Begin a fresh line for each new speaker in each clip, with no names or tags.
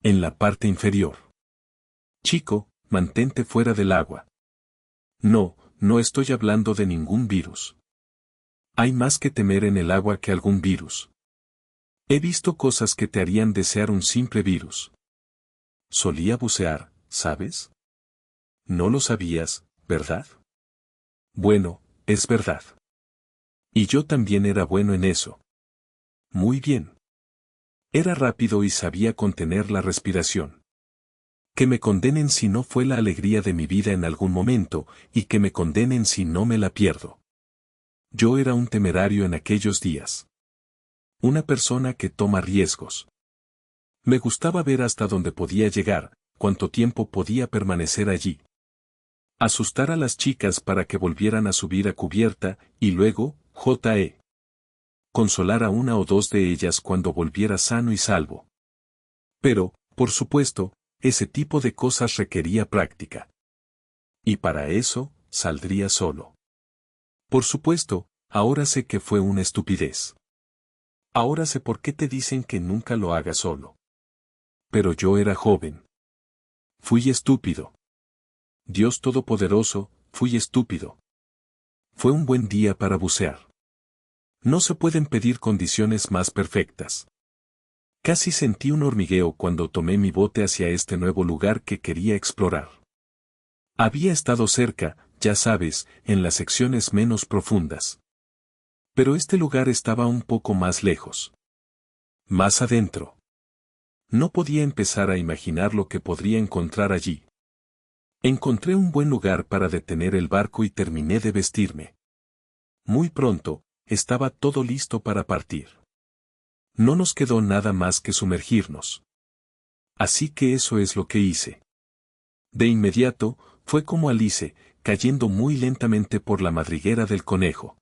En la parte inferior. Chico, mantente fuera del agua. No, no estoy hablando de ningún virus. Hay más que temer en el agua que algún virus. He visto cosas que te harían desear un simple virus. Solía bucear, ¿sabes? No lo sabías, ¿verdad? Bueno, es verdad. Y yo también era bueno en eso. Muy bien. Era rápido y sabía contener la respiración. Que me condenen si no fue la alegría de mi vida en algún momento, y que me condenen si no me la pierdo. Yo era un temerario en aquellos días. Una persona que toma riesgos. Me gustaba ver hasta dónde podía llegar, cuánto tiempo podía permanecer allí. Asustar a las chicas para que volvieran a subir a cubierta, y luego, consolar a una o dos de ellas cuando volviera sano y salvo. Pero, por supuesto, ese tipo de cosas requería práctica. Y para eso, saldría solo. Por supuesto, ahora sé que fue una estupidez. Ahora sé por qué te dicen que nunca lo hagas solo. Pero yo era joven. Fui estúpido. Dios Todopoderoso, fui estúpido. Fue un buen día para bucear. No se pueden pedir condiciones más perfectas. Casi sentí un hormigueo cuando tomé mi bote hacia este nuevo lugar que quería explorar. Había estado cerca, ya sabes, en las secciones menos profundas. Pero este lugar estaba un poco más lejos. Más adentro. No podía empezar a imaginar lo que podría encontrar allí. Encontré un buen lugar para detener el barco y terminé de vestirme. Muy pronto, estaba todo listo para partir. No nos quedó nada más que sumergirnos. Así que eso es lo que hice. De inmediato, fue como Alice, cayendo muy lentamente por la madriguera del conejo.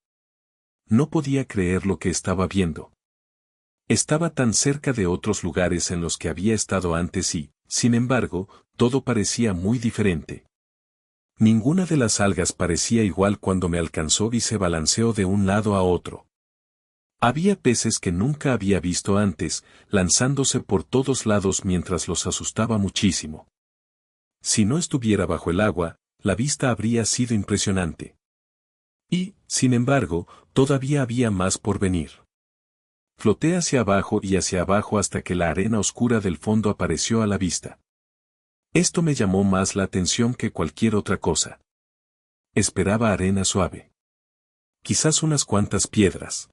No podía creer lo que estaba viendo. Estaba tan cerca de otros lugares en los que había estado antes y, sin embargo, todo parecía muy diferente. Ninguna de las algas parecía igual cuando me alcanzó y se balanceó de un lado a otro. Había peces que nunca había visto antes, lanzándose por todos lados mientras los asustaba muchísimo. Si no estuviera bajo el agua, la vista habría sido impresionante. Y, sin embargo, todavía había más por venir. Floté hacia abajo y hacia abajo hasta que la arena oscura del fondo apareció a la vista. Esto me llamó más la atención que cualquier otra cosa. Esperaba arena suave. Quizás unas cuantas piedras.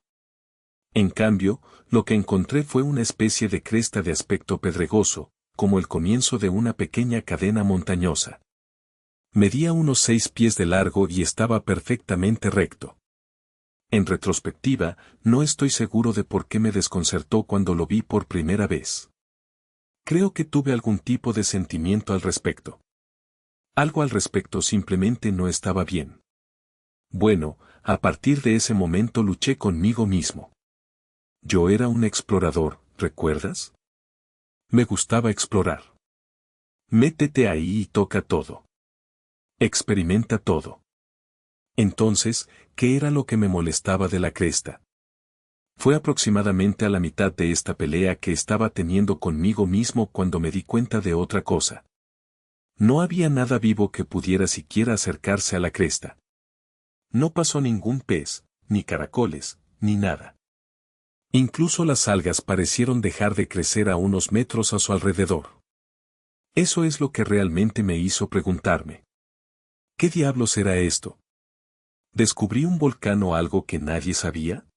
En cambio, lo que encontré fue una especie de cresta de aspecto pedregoso, como el comienzo de una pequeña cadena montañosa. Medía unos 6 pies de largo y estaba perfectamente recto. En retrospectiva, no estoy seguro de por qué me desconcertó cuando lo vi por primera vez. Creo que tuve algún tipo de sentimiento al respecto. Algo al respecto simplemente no estaba bien. Bueno, a partir de ese momento luché conmigo mismo. Yo era un explorador, ¿recuerdas? Me gustaba explorar. Métete ahí y toca todo. Experimenta todo. Entonces, ¿qué era lo que me molestaba de la cresta? Fue aproximadamente a la mitad de esta pelea que estaba teniendo conmigo mismo cuando me di cuenta de otra cosa. No había nada vivo que pudiera siquiera acercarse a la cresta. No pasó ningún pez, ni caracoles, ni nada. Incluso las algas parecieron dejar de crecer a unos metros a su alrededor. Eso es lo que realmente me hizo preguntarme. ¿Qué diablos era esto? ¿Descubrí un volcán o algo que nadie sabía?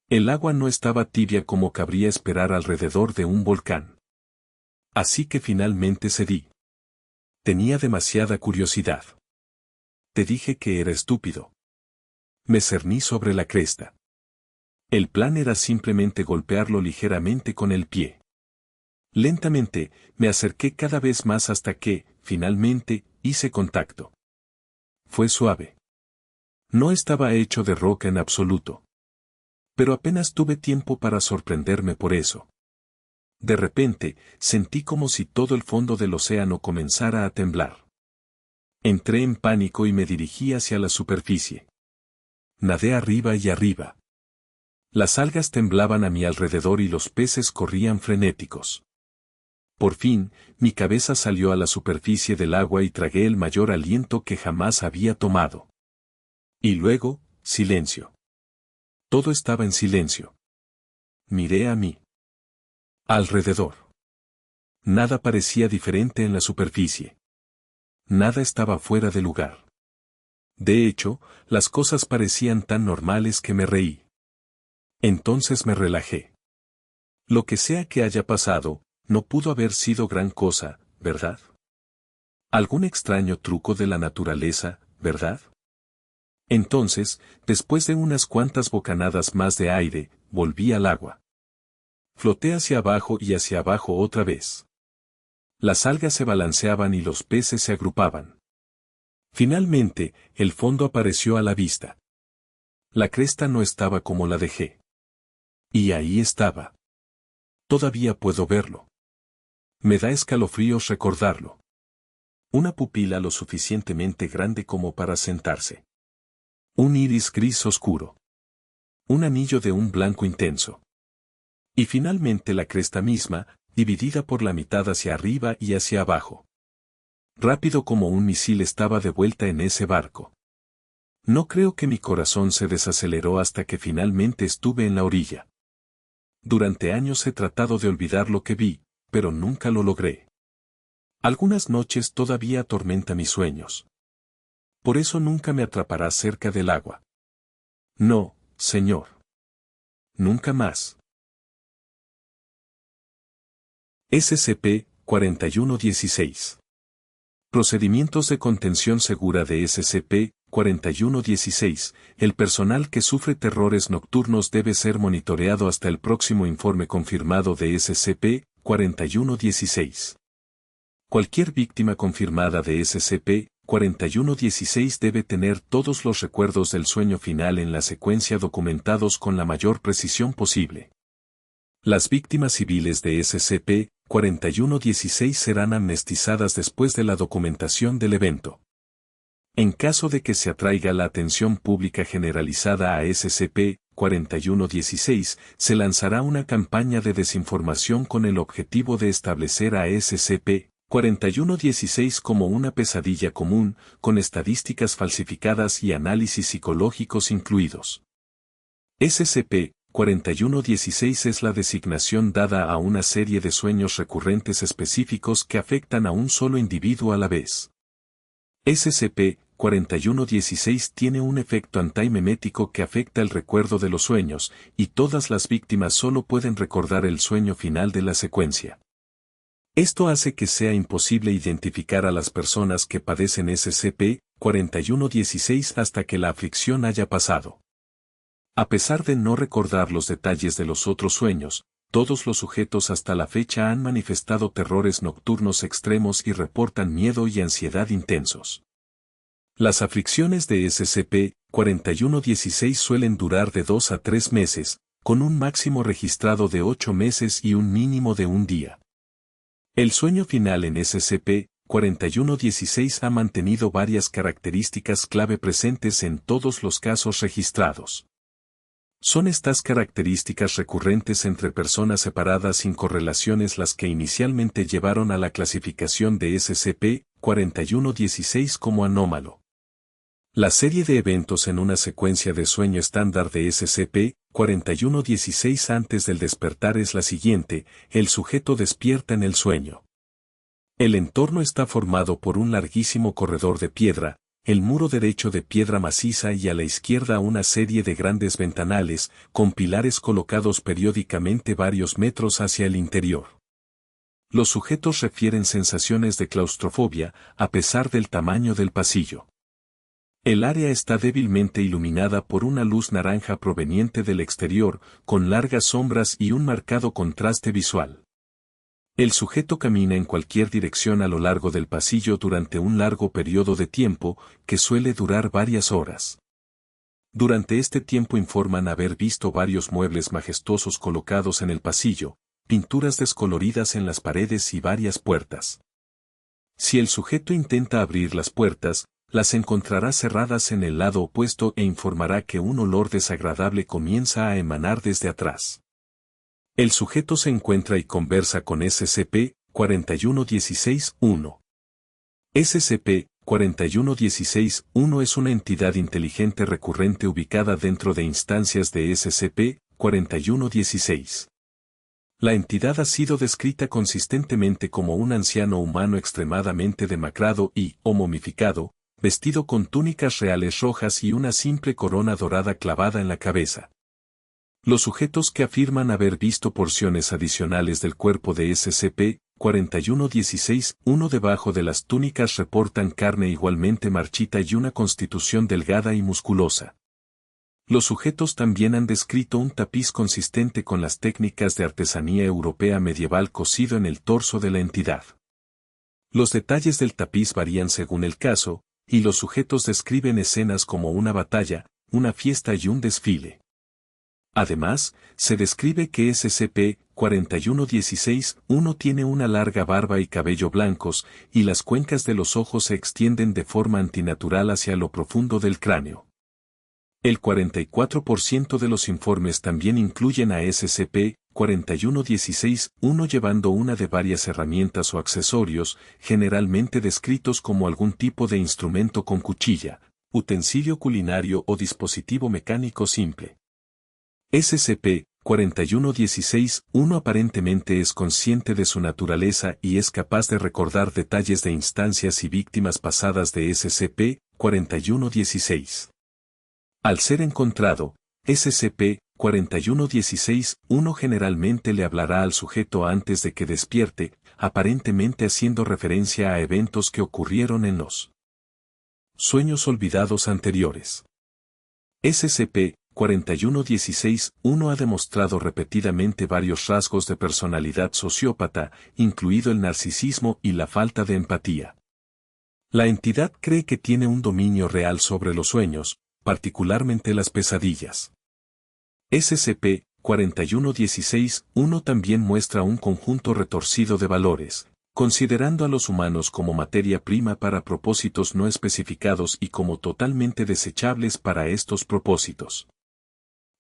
El agua no estaba tibia como cabría esperar alrededor de un volcán. Así que finalmente cedí. Tenía demasiada curiosidad. Te dije que era estúpido. Me cerní sobre la cresta. El plan era simplemente golpearlo ligeramente con el pie. Lentamente, me acerqué cada vez más hasta que, finalmente, hice contacto. Fue suave. No estaba hecho de roca en absoluto. Pero apenas tuve tiempo para sorprenderme por eso. De repente, sentí como si todo el fondo del océano comenzara a temblar. Entré en pánico y me dirigí hacia la superficie. Nadé arriba y arriba. Las algas temblaban a mi alrededor y los peces corrían frenéticos. Por fin, mi cabeza salió a la superficie del agua y tragué el mayor aliento que jamás había tomado. Y luego, silencio. Todo estaba en silencio. Miré a mí alrededor. Nada parecía diferente en la superficie. Nada estaba fuera de lugar. De hecho, las cosas parecían tan normales que me reí. Entonces me relajé. Lo que sea que haya pasado, no pudo haber sido gran cosa, ¿verdad? Algún extraño truco de la naturaleza, ¿verdad? Entonces, después de unas cuantas bocanadas más de aire, volví al agua. Floté hacia abajo y hacia abajo otra vez. Las algas se balanceaban y los peces se agrupaban. Finalmente, el fondo apareció a la vista. La cresta no estaba como la dejé. Y ahí estaba. Todavía puedo verlo. Me da escalofríos recordarlo. Una pupila lo suficientemente grande como para sentarse. Un iris gris oscuro. Un anillo de un blanco intenso. Y finalmente la cresta misma, dividida por la mitad hacia arriba y hacia abajo. Rápido como un misil estaba de vuelta en ese barco. No creo que mi corazón se desaceleró hasta que finalmente estuve en la orilla. Durante años he tratado de olvidar lo que vi, pero nunca lo logré. Algunas noches todavía atormenta mis sueños. Por eso nunca me atrapará cerca del agua. No, Señor. Nunca más. SCP-4116. Procedimientos de contención segura de SCP-4116. El personal que sufre terrores nocturnos debe ser monitoreado hasta el próximo informe confirmado de SCP-4116. Cualquier víctima confirmada de SCP-4116 debe tener todos los recuerdos del sueño final en la secuencia documentados con la mayor precisión posible. Las víctimas civiles de SCP-4116 serán amnestizadas después de la documentación del evento. En caso de que se atraiga la atención pública generalizada a SCP-4116, se lanzará una campaña de desinformación con el objetivo de establecer a SCP-4116 como una pesadilla común, con estadísticas falsificadas y análisis psicológicos incluidos. SCP-4116 es la designación dada a una serie de sueños recurrentes específicos que afectan a un solo individuo a la vez. SCP-4116 tiene un efecto antimemético que afecta el recuerdo de los sueños, y todas las víctimas solo pueden recordar el sueño final de la secuencia. Esto hace que sea imposible identificar a las personas que padecen SCP-4116 hasta que la aflicción haya pasado. A pesar de no recordar los detalles de los otros sueños, todos los sujetos hasta la fecha han manifestado terrores nocturnos extremos y reportan miedo y ansiedad intensos. Las aflicciones de SCP-4116 suelen durar de 2 a 3 meses, con un máximo registrado de 8 meses y un mínimo de un día. El sueño final en SCP-4116 ha mantenido varias características clave presentes en todos los casos registrados. Son estas características recurrentes entre personas separadas sin correlaciones las que inicialmente llevaron a la clasificación de SCP-4116 como anómalo. La serie de eventos en una secuencia de sueño estándar de SCP-4116 antes del despertar es la siguiente: el sujeto despierta en el sueño. El entorno está formado por un larguísimo corredor de piedra, el muro derecho de piedra maciza y a la izquierda una serie de grandes ventanales, con pilares colocados periódicamente varios metros hacia el interior. Los sujetos refieren sensaciones de claustrofobia, a pesar del tamaño del pasillo. El área está débilmente iluminada por una luz naranja proveniente del exterior, con largas sombras y un marcado contraste visual. El sujeto camina en cualquier dirección a lo largo del pasillo durante un largo periodo de tiempo, que suele durar varias horas. Durante este tiempo informan haber visto varios muebles majestuosos colocados en el pasillo, pinturas descoloridas en las paredes y varias puertas. Si el sujeto intenta abrir las puertas, las encontrará cerradas en el lado opuesto e informará que un olor desagradable comienza a emanar desde atrás. El sujeto se encuentra y conversa con SCP 41161. SCP-41161 es una entidad inteligente recurrente ubicada dentro de instancias de SCP-4116. La entidad ha sido descrita consistentemente como un anciano humano extremadamente demacrado o momificado, vestido con túnicas reales rojas y una simple corona dorada clavada en la cabeza. Los sujetos que afirman haber visto porciones adicionales del cuerpo de SCP-4116-1 debajo de las túnicas reportan carne igualmente marchita y una constitución delgada y musculosa. Los sujetos también han descrito un tapiz consistente con las técnicas de artesanía europea medieval cosido en el torso de la entidad. Los detalles del tapiz varían según el caso, y los sujetos describen escenas como una batalla, una fiesta y un desfile. Además, se describe que SCP-4116-1 tiene una larga barba y cabello blancos, y las cuencas de los ojos se extienden de forma antinatural hacia lo profundo del cráneo. El 44% de los informes también incluyen a SCP-4116-1 llevando una de varias herramientas o accesorios, generalmente descritos como algún tipo de instrumento con cuchilla, utensilio culinario o dispositivo mecánico simple. SCP-4116-1 aparentemente es consciente de su naturaleza y es capaz de recordar detalles de instancias y víctimas pasadas de SCP-4116. Al ser encontrado, SCP-4116-1 generalmente le hablará al sujeto antes de que despierte, aparentemente haciendo referencia a eventos que ocurrieron en los sueños olvidados anteriores. SCP-4116-1 ha demostrado repetidamente varios rasgos de personalidad sociópata, incluido el narcisismo y la falta de empatía. La entidad cree que tiene un dominio real sobre los sueños, particularmente las pesadillas. SCP-4116-1 también muestra un conjunto retorcido de valores, considerando a los humanos como materia prima para propósitos no especificados y como totalmente desechables para estos propósitos.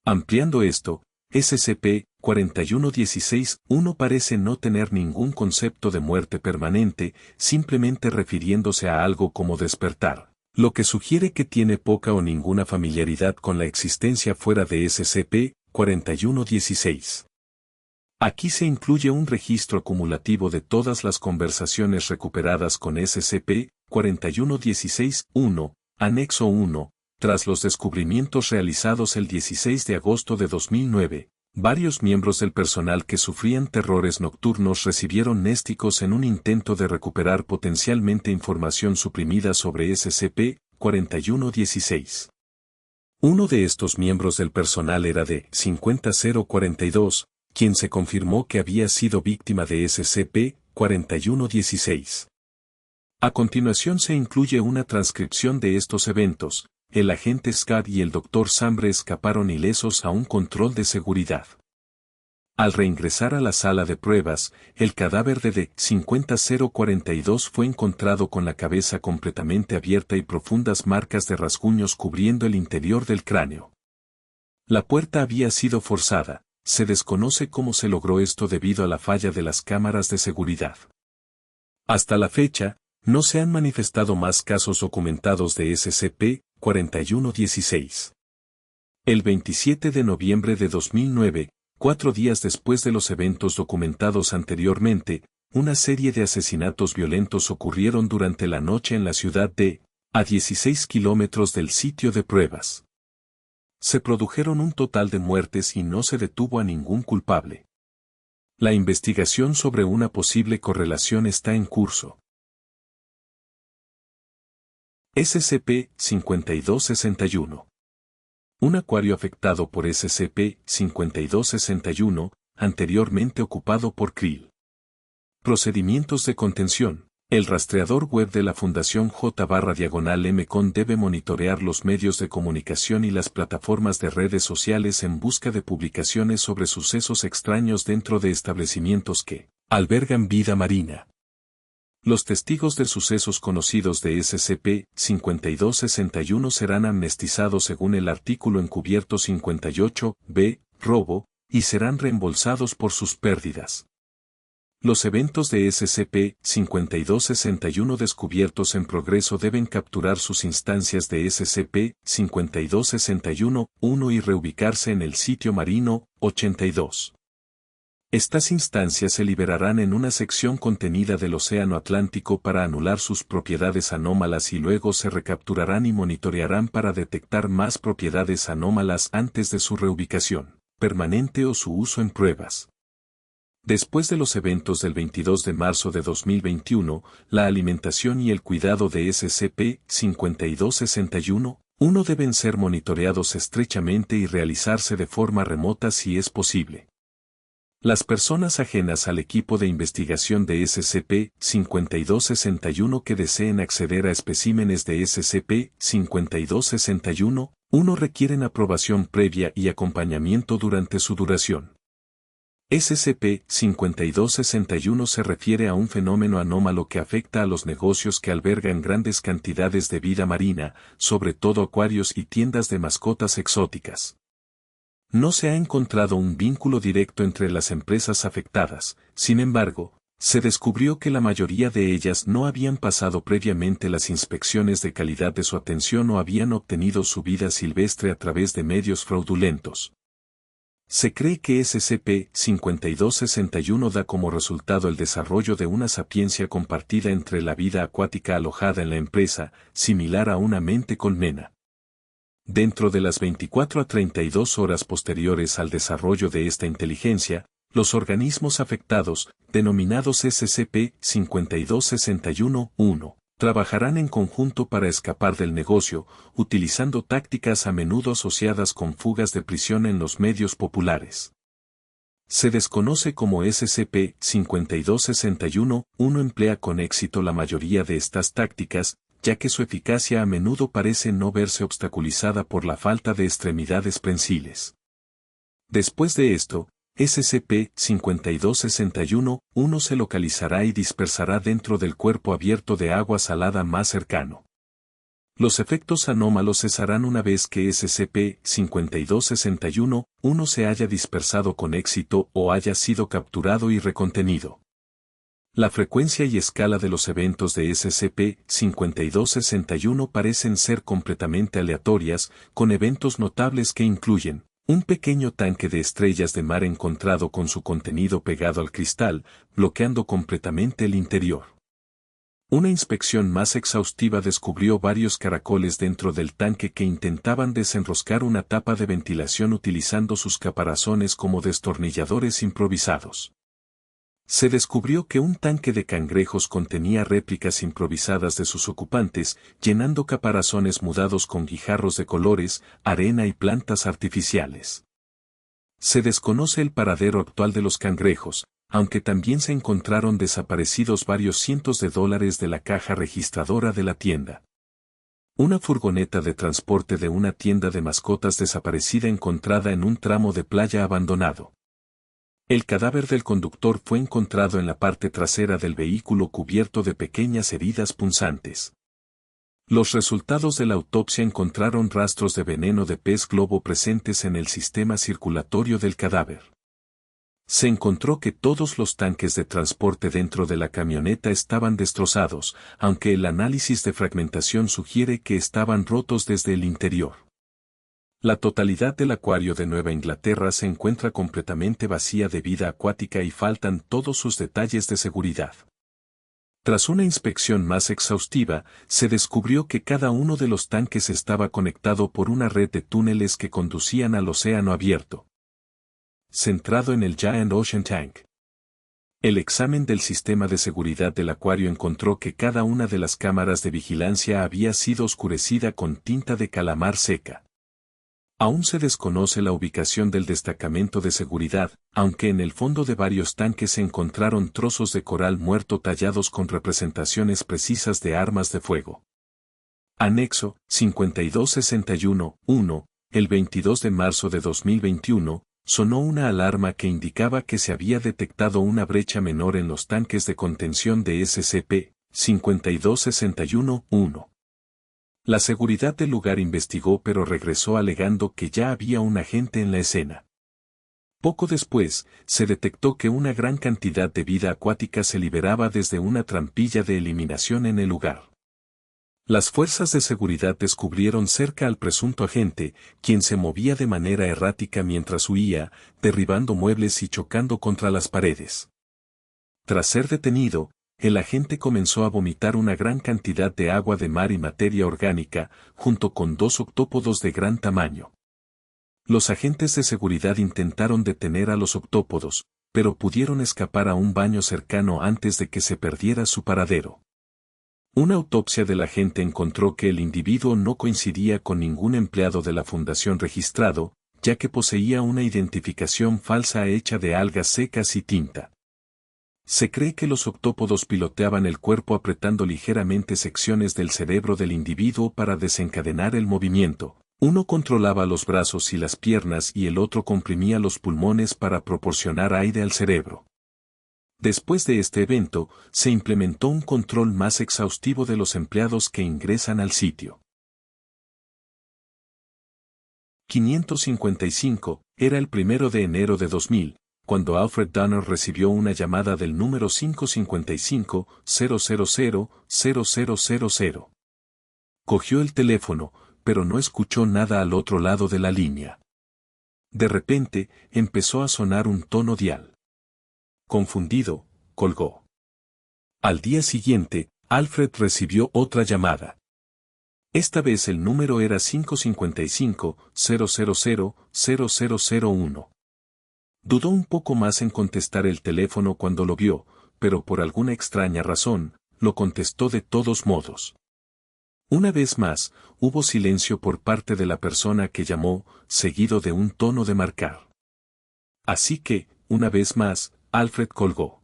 Ampliando esto, SCP-4116-1 parece no tener ningún concepto de muerte permanente, simplemente refiriéndose a algo como despertar, lo que sugiere que tiene poca o ninguna familiaridad con la existencia fuera de SCP-4116. Aquí se incluye un registro acumulativo de todas las conversaciones recuperadas con SCP-4116-1, Anexo 1, tras los descubrimientos realizados el 16 de agosto de 2009. Varios miembros del personal que sufrían terrores nocturnos recibieron nésticos en un intento de recuperar potencialmente información suprimida sobre SCP-4116. Uno de estos miembros del personal era de 50042, quien se confirmó que había sido víctima de SCP-4116. A continuación se incluye una transcripción de estos eventos. El agente Scott y el Dr. Sambre escaparon ilesos a un control de seguridad. Al reingresar a la sala de pruebas, el cadáver de 50042 fue encontrado con la cabeza completamente abierta y profundas marcas de rasguños cubriendo el interior del cráneo. La puerta había sido forzada. Se desconoce cómo se logró esto debido a la falla de las cámaras de seguridad. Hasta la fecha, no se han manifestado más casos documentados de SCP-4116. El 27 de noviembre de 2009, 4 días después de los eventos documentados anteriormente, una serie de asesinatos violentos ocurrieron durante la noche en la ciudad de, a 16 kilómetros del sitio de pruebas. Se produjeron un total de muertes y no se detuvo a ningún culpable. La investigación sobre una posible correlación está en curso. SCP-5261. Un acuario afectado por SCP-5261, anteriormente ocupado por Krill. Procedimientos de contención. El rastreador web de la Fundación J/M-CON debe monitorear los medios de comunicación y las plataformas de redes sociales en busca de publicaciones sobre sucesos extraños dentro de establecimientos que albergan vida marina. Los testigos de sucesos conocidos de SCP-5261 serán amnestizados según el artículo encubierto 58-B, robo, y serán reembolsados por sus pérdidas. Los eventos de SCP-5261 descubiertos en progreso deben capturar sus instancias de SCP-5261-1 y reubicarse en el sitio marino 82. Estas instancias se liberarán en una sección contenida del Océano Atlántico para anular sus propiedades anómalas y luego se recapturarán y monitorearán para detectar más propiedades anómalas antes de su reubicación permanente o su uso en pruebas. Después de los eventos del 22 de marzo de 2021, la alimentación y el cuidado de SCP-5261-1 deben ser monitoreados estrechamente y realizarse de forma remota si es posible. Las personas ajenas al equipo de investigación de SCP-5261 que deseen acceder a especímenes de SCP-5261-1 requieren aprobación previa y acompañamiento durante su duración. SCP-5261 se refiere a un fenómeno anómalo que afecta a los negocios que albergan grandes cantidades de vida marina, sobre todo acuarios y tiendas de mascotas exóticas. No se ha encontrado un vínculo directo entre las empresas afectadas, sin embargo, se descubrió que la mayoría de ellas no habían pasado previamente las inspecciones de calidad de su atención o habían obtenido su vida silvestre a través de medios fraudulentos. Se cree que SCP-5261 da como resultado el desarrollo de una sapiencia compartida entre la vida acuática alojada en la empresa, similar a una mente colmena. Dentro de las 24 a 32 horas posteriores al desarrollo de esta inteligencia, los organismos afectados, denominados SCP-5261-1, trabajarán en conjunto para escapar del negocio, utilizando tácticas a menudo asociadas con fugas de prisión en los medios populares. Se desconoce cómo SCP-5261-1 emplea con éxito la mayoría de estas tácticas, ya que su eficacia a menudo parece no verse obstaculizada por la falta de extremidades prensiles. Después de esto, SCP-5261-1 se localizará y dispersará dentro del cuerpo abierto de agua salada más cercano. Los efectos anómalos cesarán una vez que SCP-5261-1 se haya dispersado con éxito o haya sido capturado y recontenido. La frecuencia y escala de los eventos de SCP-5261 parecen ser completamente aleatorias, con eventos notables que incluyen un pequeño tanque de estrellas de mar encontrado con su contenido pegado al cristal, bloqueando completamente el interior. Una inspección más exhaustiva descubrió varios caracoles dentro del tanque que intentaban desenroscar una tapa de ventilación utilizando sus caparazones como destornilladores improvisados. Se descubrió que un tanque de cangrejos contenía réplicas improvisadas de sus ocupantes, llenando caparazones mudados con guijarros de colores, arena y plantas artificiales. Se desconoce el paradero actual de los cangrejos, aunque también se encontraron desaparecidos varios cientos de dólares de la caja registradora de la tienda. Una furgoneta de transporte de una tienda de mascotas desaparecida encontrada en un tramo de playa abandonado. El cadáver del conductor fue encontrado en la parte trasera del vehículo cubierto de pequeñas heridas punzantes. Los resultados de la autopsia encontraron rastros de veneno de pez globo presentes en el sistema circulatorio del cadáver. Se encontró que todos los tanques de transporte dentro de la camioneta estaban destrozados, aunque el análisis de fragmentación sugiere que estaban rotos desde el interior. La totalidad del acuario de Nueva Inglaterra se encuentra completamente vacía de vida acuática y faltan todos sus detalles de seguridad. Tras una inspección más exhaustiva, se descubrió que cada uno de los tanques estaba conectado por una red de túneles que conducían al océano abierto. Centrado en el Giant Ocean Tank. El examen del sistema de seguridad del acuario encontró que cada una de las cámaras de vigilancia había sido oscurecida con tinta de calamar seca. Aún se desconoce la ubicación del destacamento de seguridad, aunque en el fondo de varios tanques se encontraron trozos de coral muerto tallados con representaciones precisas de armas de fuego. Anexo 5261-1, el 22 de marzo de 2021, sonó una alarma que indicaba que se había detectado una brecha menor en los tanques de contención de SCP-5261-1. La seguridad del lugar investigó pero regresó alegando que ya había un agente en la escena. Poco después, se detectó que una gran cantidad de vida acuática se liberaba desde una trampilla de eliminación en el lugar. Las fuerzas de seguridad descubrieron cerca al presunto agente, quien se movía de manera errática mientras huía, derribando muebles y chocando contra las paredes. Tras ser detenido, el agente comenzó a vomitar una gran cantidad de agua de mar y materia orgánica, junto con 2 octópodos de gran tamaño. Los agentes de seguridad intentaron detener a los octópodos, pero pudieron escapar a un baño cercano antes de que se perdiera su paradero. Una autopsia del agente encontró que el individuo no coincidía con ningún empleado de la fundación registrado, ya que poseía una identificación falsa hecha de algas secas y tinta. Se cree que los octópodos piloteaban el cuerpo apretando ligeramente secciones del cerebro del individuo para desencadenar el movimiento. Uno controlaba los brazos y las piernas y el otro comprimía los pulmones para proporcionar aire al cerebro. Después de este evento, se implementó un control más exhaustivo de los empleados que ingresan al sitio. 555, era el 1 de enero de 2000, cuando Alfred Donner recibió una llamada del número 555-000-0000. Cogió el teléfono, pero no escuchó nada al otro lado de la línea. De repente, empezó a sonar un tono dial. Confundido, colgó. Al día siguiente, Alfred recibió otra llamada. Esta vez el número era 555-000-0001. Dudó un poco más en contestar el teléfono cuando lo vio, pero por alguna extraña razón, lo contestó de todos modos. Una vez más, hubo silencio por parte de la persona que llamó, seguido de un tono de marcar. Así que, una vez más, Alfred colgó.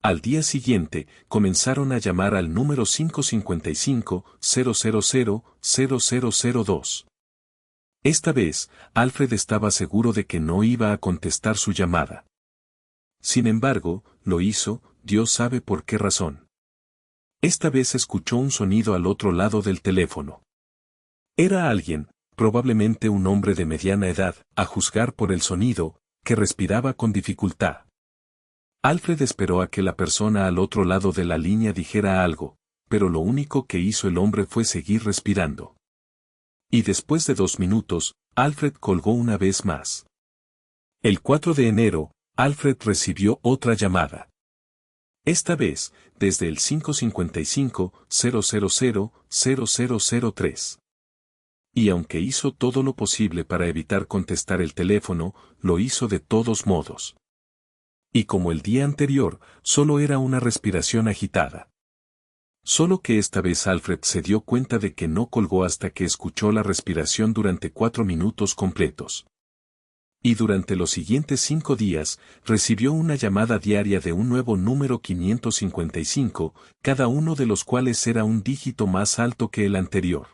Al día siguiente, comenzaron a llamar al número 555-000-0002. Esta vez, Alfred estaba seguro de que no iba a contestar su llamada. Sin embargo, lo hizo, Dios sabe por qué razón. Esta vez escuchó un sonido al otro lado del teléfono. Era alguien, probablemente un hombre de mediana edad, a juzgar por el sonido, que respiraba con dificultad. Alfred esperó a que la persona al otro lado de la línea dijera algo, pero lo único que hizo el hombre fue seguir respirando. Y después de 2 minutos, Alfred colgó una vez más. El 4 de enero, Alfred recibió otra llamada. Esta vez, desde el 555-000-0003. Y aunque hizo todo lo posible para evitar contestar el teléfono, lo hizo de todos modos. Y como el día anterior, solo era una respiración agitada. Solo que esta vez Alfred se dio cuenta de que no colgó hasta que escuchó la respiración durante 4 minutos completos. Y durante los siguientes 5 días, recibió una llamada diaria de un nuevo número 555, cada uno de los cuales era un dígito más alto que el anterior.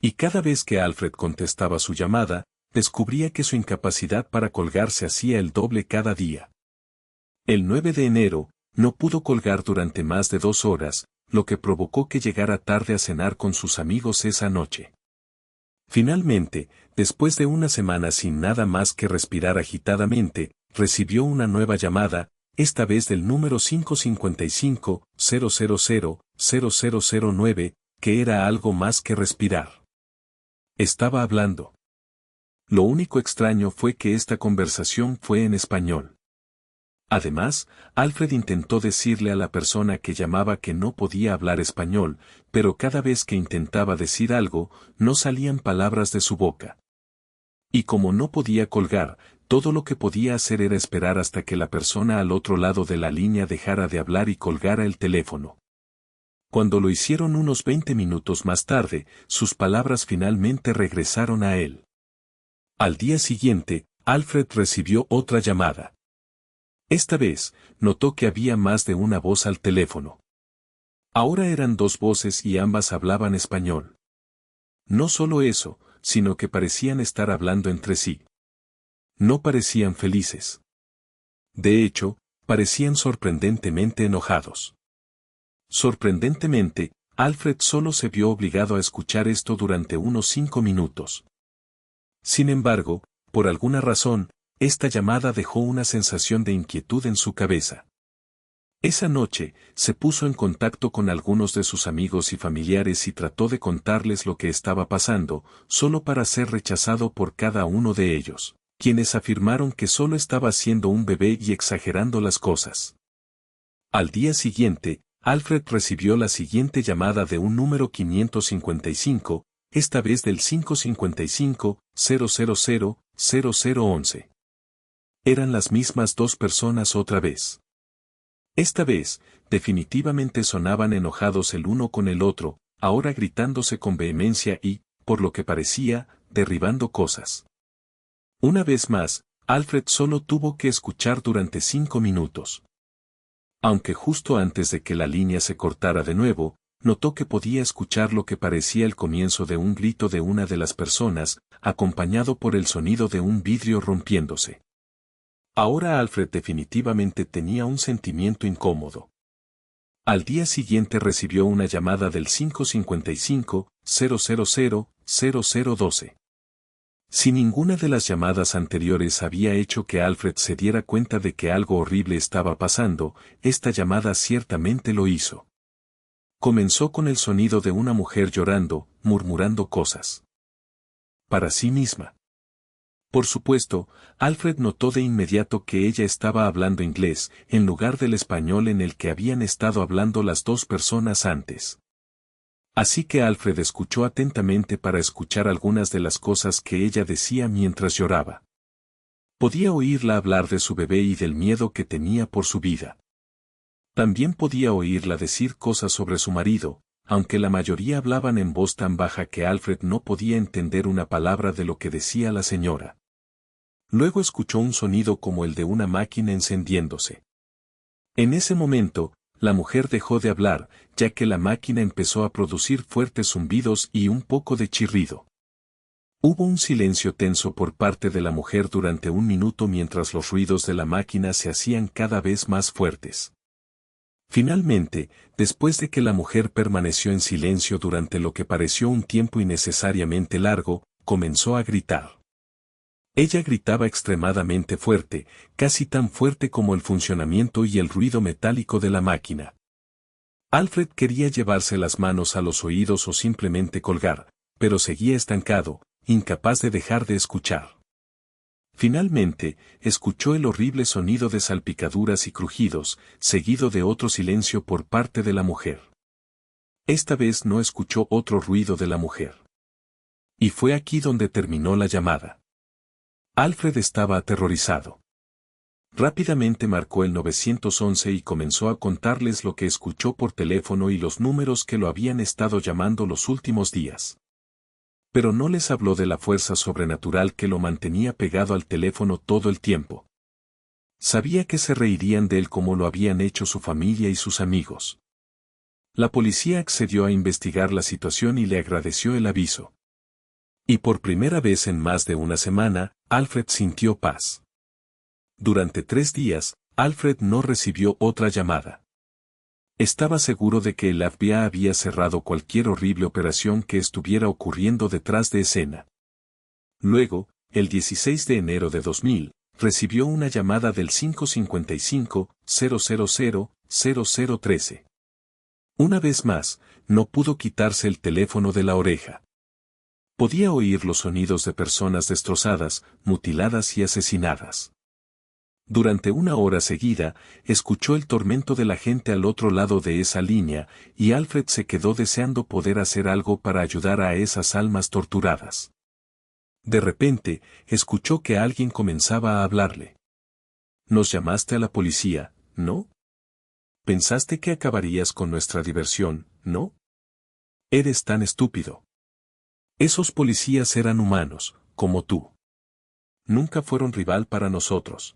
Y cada vez que Alfred contestaba su llamada, descubría que su incapacidad para colgar se hacía el doble cada día. El 9 de enero, no pudo colgar durante más de 2 horas, lo que provocó que llegara tarde a cenar con sus amigos esa noche. Finalmente, después de una semana sin nada más que respirar agitadamente, recibió una nueva llamada, esta vez del número 555-000-0009, que era algo más que respirar. Estaba hablando. Lo único extraño fue que esta conversación fue en español. Además, Alfred intentó decirle a la persona que llamaba que no podía hablar español, pero cada vez que intentaba decir algo, no salían palabras de su boca. Y como no podía colgar, todo lo que podía hacer era esperar hasta que la persona al otro lado de la línea dejara de hablar y colgara el teléfono. Cuando lo hicieron unos 20 minutos más tarde, sus palabras finalmente regresaron a él. Al día siguiente, Alfred recibió otra llamada. Esta vez, notó que había más de una voz al teléfono. Ahora eran 2 voces y ambas hablaban español. No solo eso, sino que parecían estar hablando entre sí. No parecían felices. De hecho, parecían sorprendentemente enojados. Sorprendentemente, Alfred solo se vio obligado a escuchar esto durante unos 5 minutos. Sin embargo, por alguna razón, esta llamada dejó una sensación de inquietud en su cabeza. Esa noche, se puso en contacto con algunos de sus amigos y familiares y trató de contarles lo que estaba pasando, solo para ser rechazado por cada uno de ellos, quienes afirmaron que solo estaba siendo un bebé y exagerando las cosas. Al día siguiente, Alfred recibió la siguiente llamada de un número 555, esta vez del 555-000-0011. Eran las mismas dos personas otra vez. Esta vez, definitivamente sonaban enojados el uno con el otro, ahora gritándose con vehemencia y, por lo que parecía, derribando cosas. Una vez más, Alfred solo tuvo que escuchar durante 5 minutos. Aunque justo antes de que la línea se cortara de nuevo, notó que podía escuchar lo que parecía el comienzo de un grito de una de las personas, acompañado por el sonido de un vidrio rompiéndose. Ahora Alfred definitivamente tenía un sentimiento incómodo. Al día siguiente recibió una llamada del 555-000-0012. Si ninguna de las llamadas anteriores había hecho que Alfred se diera cuenta de que algo horrible estaba pasando, esta llamada ciertamente lo hizo. Comenzó con el sonido de una mujer llorando, murmurando cosas para sí misma. Por supuesto, Alfred notó de inmediato que ella estaba hablando inglés, en lugar del español en el que habían estado hablando las dos personas antes. Así que Alfred escuchó atentamente para escuchar algunas de las cosas que ella decía mientras lloraba. Podía oírla hablar de su bebé y del miedo que tenía por su vida. También podía oírla decir cosas sobre su marido, aunque la mayoría hablaban en voz tan baja que Alfred no podía entender una palabra de lo que decía la señora. Luego escuchó un sonido como el de una máquina encendiéndose. En ese momento, la mujer dejó de hablar, ya que la máquina empezó a producir fuertes zumbidos y un poco de chirrido. Hubo un silencio tenso por parte de la mujer durante 1 minuto mientras los ruidos de la máquina se hacían cada vez más fuertes. Finalmente, después de que la mujer permaneció en silencio durante lo que pareció un tiempo innecesariamente largo, comenzó a gritar. Ella gritaba extremadamente fuerte, casi tan fuerte como el funcionamiento y el ruido metálico de la máquina. Alfred quería llevarse las manos a los oídos o simplemente colgar, pero seguía estancado, incapaz de dejar de escuchar. Finalmente, escuchó el horrible sonido de salpicaduras y crujidos, seguido de otro silencio por parte de la mujer. Esta vez no escuchó otro ruido de la mujer. Y fue aquí donde terminó la llamada. Alfred estaba aterrorizado. Rápidamente marcó el 911 y comenzó a contarles lo que escuchó por teléfono y los números que lo habían estado llamando los últimos días. Pero no les habló de la fuerza sobrenatural que lo mantenía pegado al teléfono todo el tiempo. Sabía que se reirían de él como lo habían hecho su familia y sus amigos. La policía accedió a investigar la situación y le agradeció el aviso. Y por primera vez en más de una semana, Alfred sintió paz. Durante 3 días, Alfred no recibió otra llamada. Estaba seguro de que el FBI había cerrado cualquier horrible operación que estuviera ocurriendo detrás de escena. Luego, el 16 de enero de 2000, recibió una llamada del 555-000-0013. Una vez más, no pudo quitarse el teléfono de la oreja. Podía oír los sonidos de personas destrozadas, mutiladas y asesinadas. Durante 1 hora seguida, escuchó el tormento de la gente al otro lado de esa línea, y Alfred se quedó deseando poder hacer algo para ayudar a esas almas torturadas. De repente, escuchó que alguien comenzaba a hablarle. «Nos llamaste a la policía, ¿no? Pensaste que acabarías con nuestra diversión, ¿no? Eres tan estúpido. Esos policías eran humanos, como tú. Nunca fueron rival para nosotros.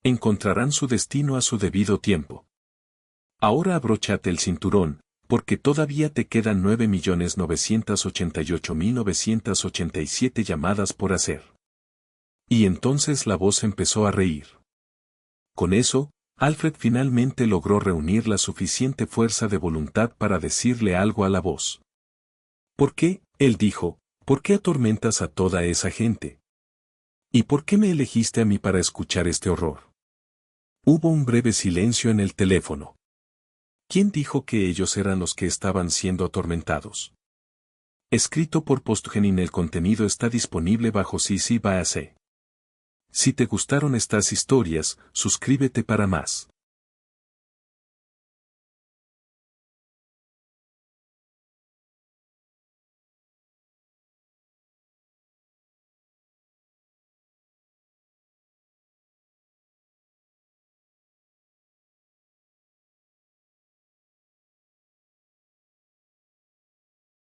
Encontrarán su destino a su debido tiempo. Ahora abróchate el cinturón, porque todavía te quedan 9.988.987 llamadas por hacer». Y entonces la voz empezó a reír. Con eso, Alfred finalmente logró reunir la suficiente fuerza de voluntad para decirle algo a la voz. «¿Por qué?», él dijo, «¿por qué atormentas a toda esa gente? ¿Y por qué me elegiste a mí para escuchar este horror? Hubo un breve silencio en el teléfono. ¿Quién dijo que ellos eran los que estaban siendo atormentados? Escrito por Postgenin. El contenido está disponible bajo CC BY-SA. Si te gustaron estas historias, suscríbete para más.